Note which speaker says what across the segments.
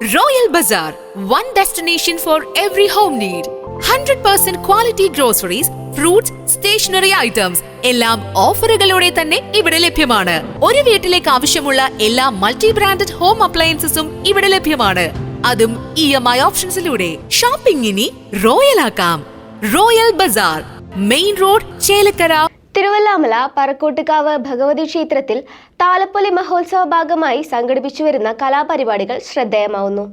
Speaker 1: Royal Bazaar, one destination for every home need. 100% quality groceries, fruits, stationery items എല്ലാം ഓഫറുകളോടെ തന്നെ ഇവിടെ ലഭ്യമാണ്. ഒരു വീട്ടിലേക്ക് ആവശ്യമുള്ള എല്ലാ മൾട്ടി ബ്രാൻഡഡ് ഹോം അപ്ലയൻസസും ഇവിടെ ലഭ്യമാണ്. അതും EMI ഓപ്ഷൻസിലൂടെ. ഷോപ്പിംഗ് ഇനി റോയൽ ആക്കാം. Royal bazaar, main road, Chelakkara.
Speaker 2: Thiruvillwamala Parakkottukavu Bhagavathi ക്ഷേത്രത്തിൽ താലപ്പൊലി മഹോത്സവ ഭാഗമായി സംഘടിപ്പിച്ചു വരുന്ന കലാപരിപാടികൾ ശ്രദ്ധേയമാവുന്നു.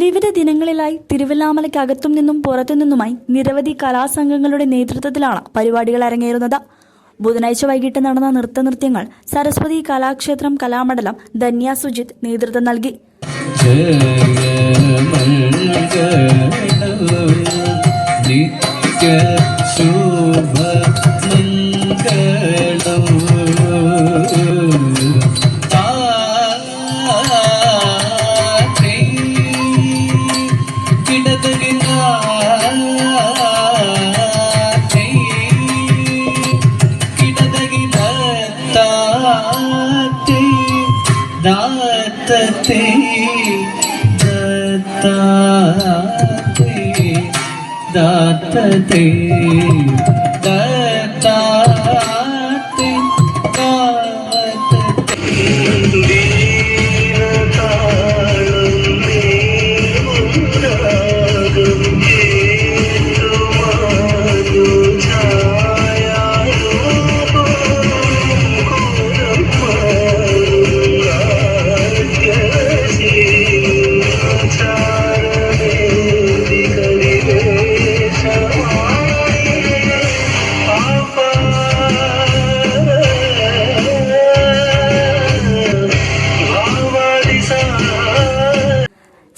Speaker 3: വിവിധ ദിനങ്ങളിലായി തിരുവല്ലാമലയ്ക്കകത്തും നിന്നും പുറത്തുനിന്നുമായി നിരവധി കലാസംഘങ്ങളുടെ നേതൃത്വത്തിലാണ് പരിപാടികൾ അരങ്ങേറുന്നത്. ബുധനാഴ്ച വൈകിട്ട് നടന്ന നൃത്തനൃത്യങ്ങൾ സരസ്വതി കലാക്ഷേത്രം കലാമണ്ഡലം ധന്യ സുജിത് നേതൃത്വം നൽകി.
Speaker 4: ദാത്തേ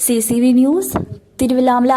Speaker 3: CCV ന്യൂസ്, തിരുവല്ലാമല.